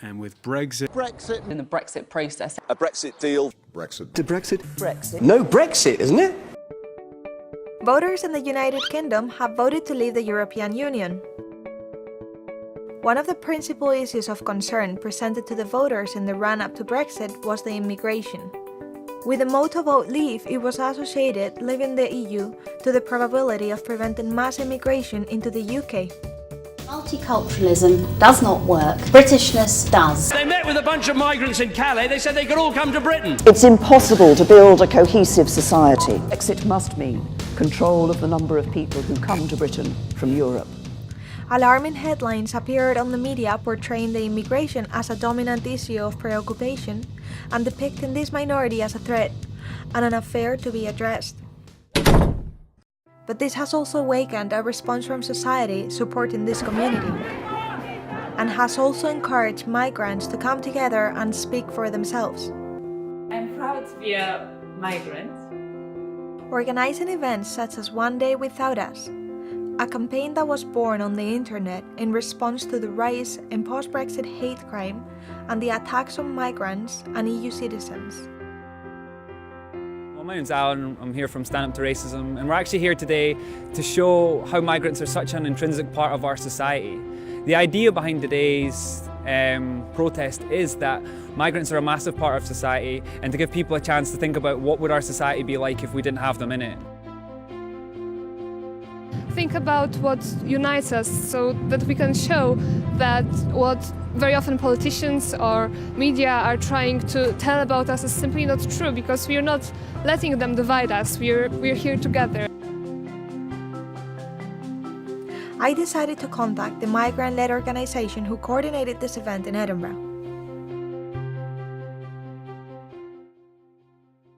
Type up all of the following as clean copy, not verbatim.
And with Brexit... In the Brexit process. A Brexit deal. Brexit. To Brexit? Brexit. No Brexit, isn't it? Voters in the United Kingdom have voted to leave the European Union. One of the principal issues of concern presented to the voters in the run-up to Brexit was the immigration. With the motto "Vote Leave", it was associated leaving the EU to the probability of preventing mass immigration into the UK. Multiculturalism does not work. Britishness does. They met with a bunch of migrants in Calais. They said they could all come to Britain. It's impossible to build a cohesive society. Brexit must mean control of the number of people who come to Britain from Europe. Alarming headlines appeared on the media portraying the immigration as a dominant issue of preoccupation and depicting this minority as a threat and an affair to be addressed. But this has also awakened a response from society supporting this community, and has also encouraged migrants to come together and speak for themselves. I'm proud to be a migrant. Organizing events such as One Day Without Us, a campaign that was born on the internet in response to the rise in post-Brexit hate crime and the attacks on migrants and EU citizens. My name's Alan, I'm here from Stand Up to Racism, and we're actually here today to show how migrants are such an intrinsic part of our society. The idea behind today's protest is that migrants are a massive part of society, and to give people a chance to think about what would our society be like if we didn't have them in it. Think about what unites us so that we can show that what very often politicians or media are trying to tell about us is simply not true, because we are not letting them divide us. We're here together. I decided to contact the migrant-led organization who coordinated this event in Edinburgh.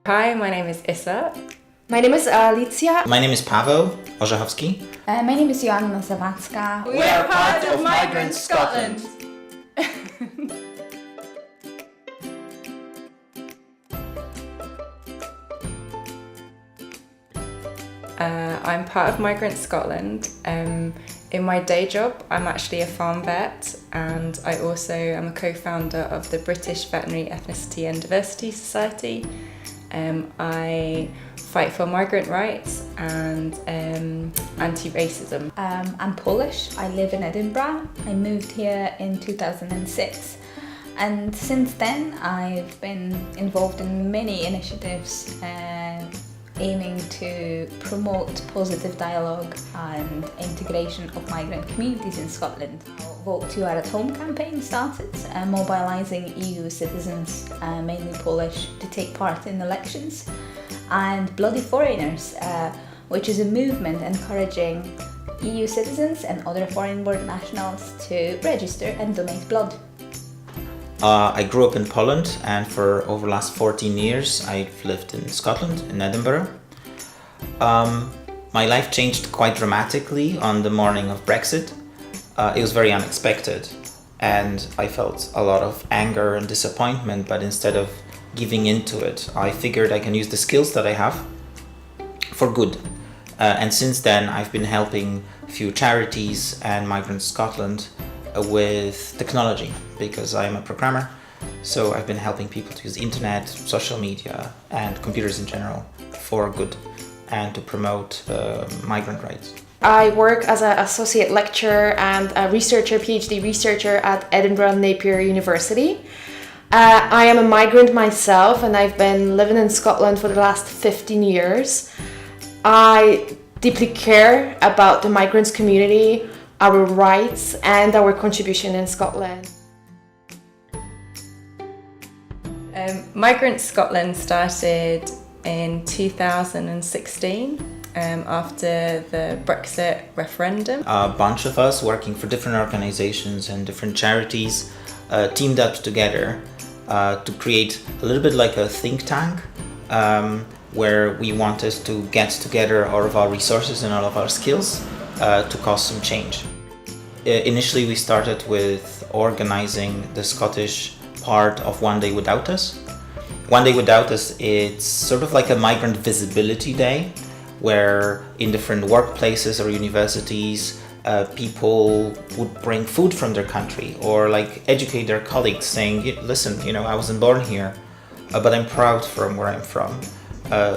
Hi, my name is Issa. My name is Alicia. My name is Paweł Orzechowski. My name is Joanna Zawadzka. We are part of Migrants Scotland. I'm part of Migrants Scotland. In my day job, I'm actually a farm vet, and I also am a co-founder of the British Veterinary Ethnicity and Diversity Society. I fight for migrant rights and anti-racism. I'm Polish. I live in Edinburgh. I moved here in 2006. And since then, I've been involved in many initiatives aiming to promote positive dialogue and integration of migrant communities in Scotland. Vote You Are at Home campaign started, mobilising EU citizens, mainly Polish, to take part in elections, and Bloody Foreigners, which is a movement encouraging EU citizens and other foreign-born nationals to register and donate blood. I grew up in Poland, and for over the last 14 years I've lived in Scotland, in Edinburgh. My life changed quite dramatically on the morning of Brexit. It was very unexpected, and I felt a lot of anger and disappointment, but instead of giving into it, I figured I can use the skills that I have for good. And since then I've been helping a few charities and Migrants Scotland with technology, because I am a programmer. So I've been helping people to use internet, social media and computers in general for good and to promote migrant rights. I work as an associate lecturer and a researcher, PhD researcher at Edinburgh Napier University. I am a migrant myself, and I've been living in Scotland for the last 15 years. I deeply care about the migrants community, our rights and our contribution in Scotland. Migrants Scotland started in 2016 after the Brexit referendum. A bunch of us working for different organizations and different charities teamed up together to create a little bit like a think tank where we wanted to get together all of our resources and all of our skills to cause some change. Initially we started with organizing the Scottish part of One Day Without Us. One Day Without Us, it's sort of like a migrant visibility day where in different workplaces or universities people would bring food from their country, or like educate their colleagues saying, listen, I wasn't born here, but I'm proud from where I'm from.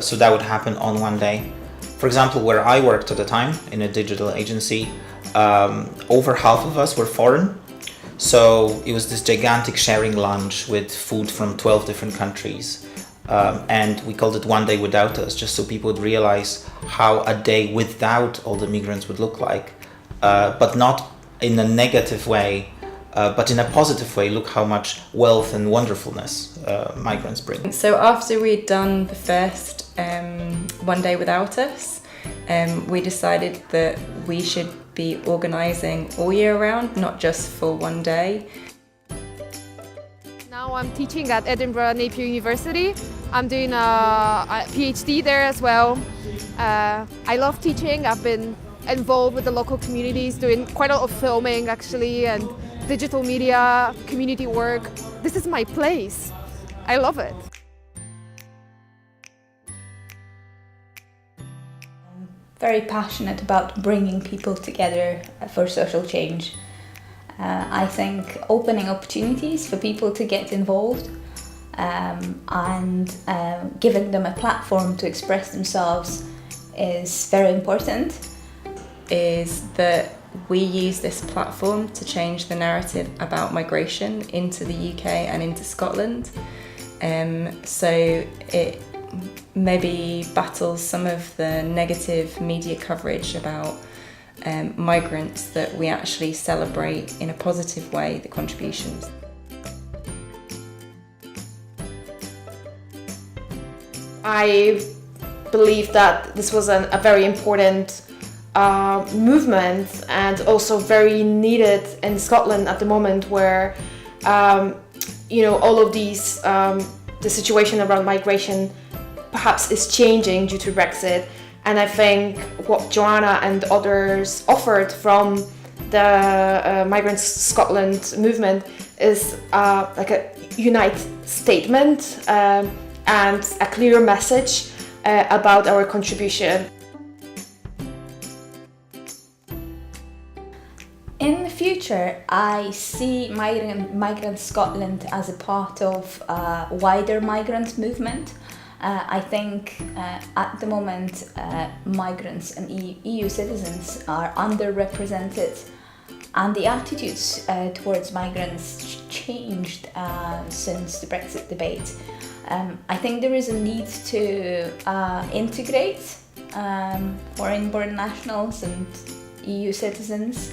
So that would happen on one day. For example, where I worked at the time in a digital agency, over half of us were foreign. So it was this gigantic sharing lunch with food from 12 different countries. And we called it One Day Without Us, just so people would realize how a day without all the migrants would look like. But not in a negative way, but in a positive way. Look how much wealth and wonderfulness migrants bring. So after we'd done the first One Day Without Us, we decided that we should be organising all year round, not just for one day. Now I'm teaching at Edinburgh Napier University. I'm doing a PhD there as well. I love teaching. I've been involved with the local communities, doing quite a lot of filming actually, and digital media, community work. This is my place. I love it. Very passionate about bringing people together for social change. I think opening opportunities for people to get involved and giving them a platform to express themselves is very important. Is that we use this platform to change the narrative about migration into the UK and into Scotland. So it maybe battles some of the negative media coverage about migrants, that we actually celebrate in a positive way the contributions. I believe that this was a very important movement, and also very needed in Scotland at the moment, where all of these the situation around migration perhaps is changing due to Brexit. And I think what Joanna and others offered from the Migrants Scotland movement is like a unite statement and a clear message about our contribution. In the future, I see Migrants Scotland as a part of a wider migrant movement. I think at the moment migrants and EU citizens are underrepresented, and the attitudes towards migrants changed since the Brexit debate. I think there is a need to integrate foreign-born nationals and EU citizens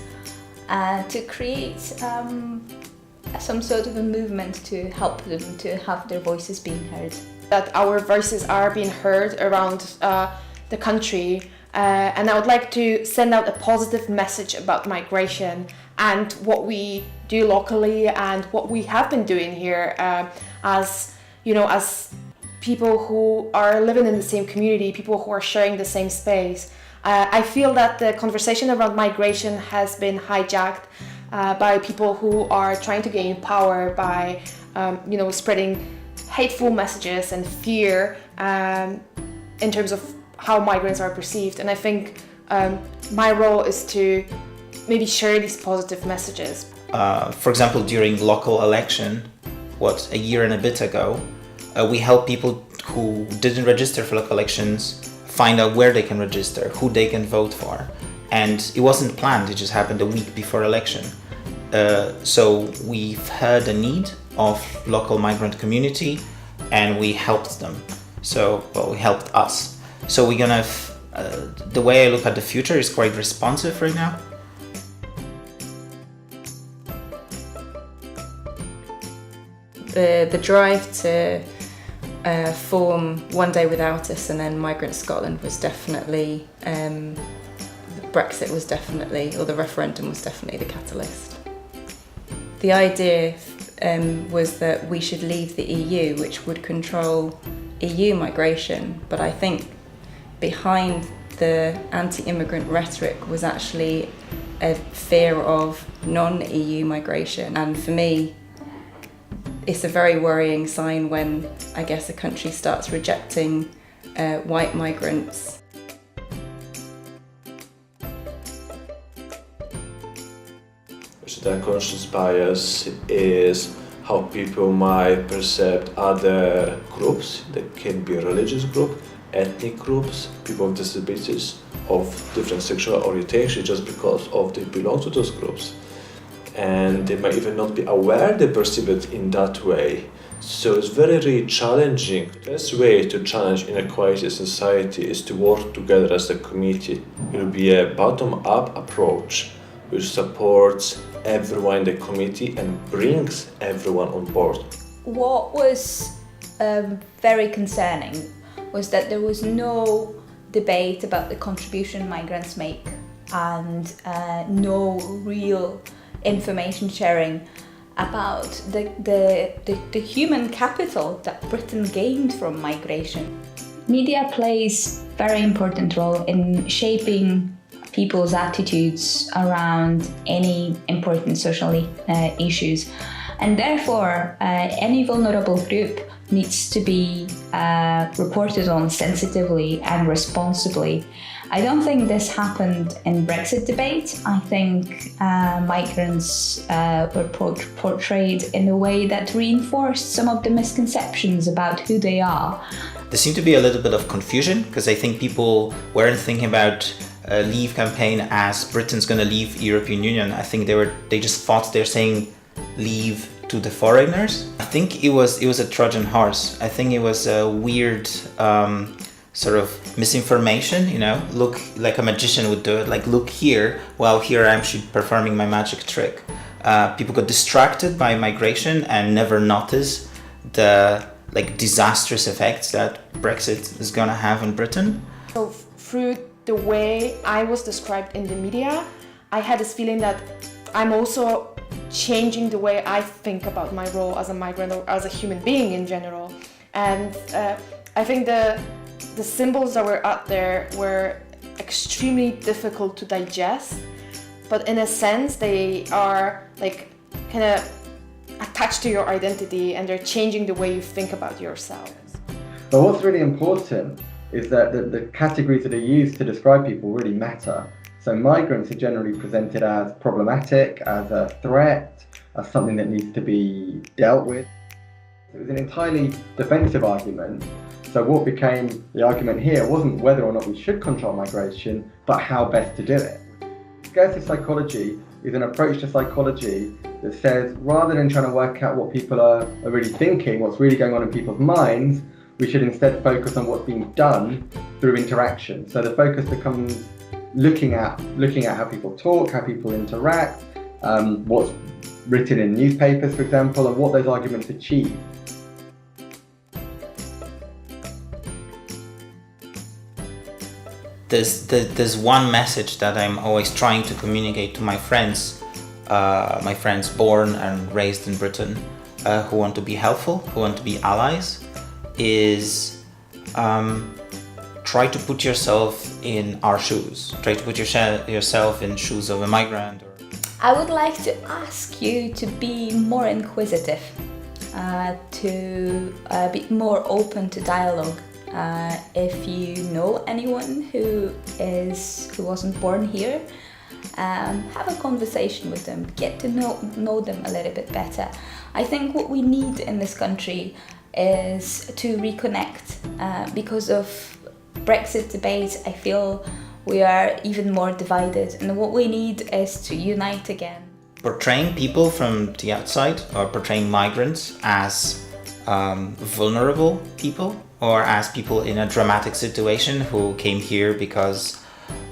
to create some sort of a movement to help them to have their voices being heard. That our voices are being heard around the country, and I would like to send out a positive message about migration and what we do locally and what we have been doing here as people who are living in the same community, people who are sharing the same space. I feel that the conversation around migration has been hijacked by people who are trying to gain power by spreading hateful messages and fear in terms of how migrants are perceived. And I think my role is to maybe share these positive messages. For example, during local election, a year and a bit ago, we helped people who didn't register for local elections find out where they can register, who they can vote for. And it wasn't planned, it just happened a week before election. So we've heard the need of local migrant community, and we helped them. We helped us. So we're gonna, the way I look at the future is quite responsive right now. The drive to form One Day Without Us and then Migrants Scotland was definitely, Brexit was definitely, or the referendum was definitely the catalyst. The idea was that we should leave the EU, which would control EU migration, but I think behind the anti-immigrant rhetoric was actually a fear of non-EU migration. And for me, it's a very worrying sign when, I guess, a country starts rejecting white migrants. The unconscious bias is how people might perceive other groups. They can be religious group, ethnic groups, people with disabilities, of different sexual orientation just because of they belong to those groups. And they might even not be aware they perceive it in that way. So it's very, very challenging. The best way to challenge inequality in society is to work together as a community. It will be a bottom-up approach which supports everyone in the community and brings everyone on board. What was very concerning was that there was no debate about the contribution migrants make and no real information sharing about the human capital that Britain gained from migration. Media plays a very important role in shaping people's attitudes around any important social issues, and therefore any vulnerable group needs to be reported on sensitively and responsibly. I don't think this happened in Brexit debate. I think migrants were portrayed in a way that reinforced some of the misconceptions about who they are. There seemed to be a little bit of confusion because I think people weren't thinking about a Leave campaign as Britain's going to leave European Union. I think they just thought they're saying leave to the foreigners. I think it was a Trojan horse. I think it was a weird sort of misinformation, you know, look like a magician would do it, like look here, well here I am performing my magic trick. People got distracted by migration and never noticed the disastrous effects that Brexit is gonna have on Britain. So through the way I was described in the media, I had this feeling that I'm also changing the way I think about my role as a migrant or as a human being in general. And I think the symbols that were out there were extremely difficult to digest, but in a sense they are kind of attached to your identity and they're changing the way you think about yourself. But what's really important is that the categories that are used to describe people really matter. So migrants are generally presented as problematic, as a threat, as something that needs to be dealt with. It was an entirely defensive argument. So what became the argument here wasn't whether or not we should control migration, but how best to do it. Discursive psychology is an approach to psychology that says rather than trying to work out what people are really thinking, what's really going on in people's minds, we should instead focus on what's being done through interaction. So the focus becomes looking at how people talk, how people interact, what's written in newspapers, for example, and what those arguments achieve. There's one message that I'm always trying to communicate to my friends born and raised in Britain, who want to be helpful, who want to be allies, is try to put yourself in our shoes. Try to put yourself in shoes of a migrant. I would like to ask you to be more inquisitive, to be more open to dialogue. If you know anyone who wasn't born here, have a conversation with them, get to know them a little bit better. I think what we need in this country is to reconnect. Because of Brexit debate, I feel we are even more divided, and what we need is to unite again. Portraying people from the outside or portraying migrants as vulnerable people or as people in a dramatic situation who came here because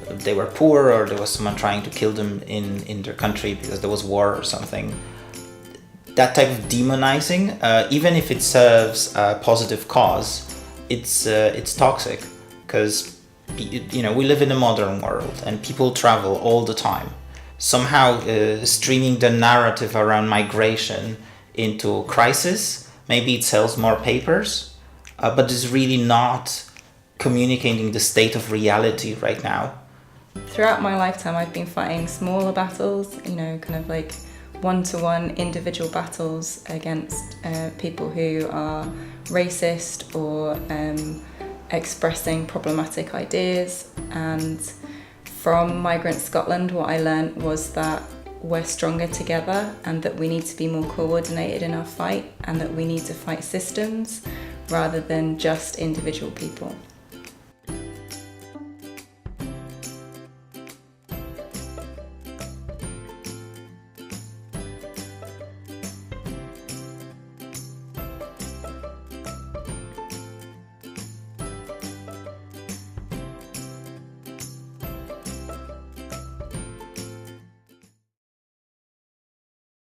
they were poor or there was someone trying to kill them in their country because there was war or something. That type of demonizing, even if it serves a positive cause, it's toxic because we live in a modern world and people travel all the time. Somehow streaming the narrative around migration into crisis, maybe it sells more papers, but it's really not communicating the state of reality right now. Throughout my lifetime, I've been fighting smaller battles, kind of like one-to-one individual battles against people who are racist or expressing problematic ideas. And from Migrants Scotland, what I learned was that we're stronger together and that we need to be more coordinated in our fight and that we need to fight systems rather than just individual people.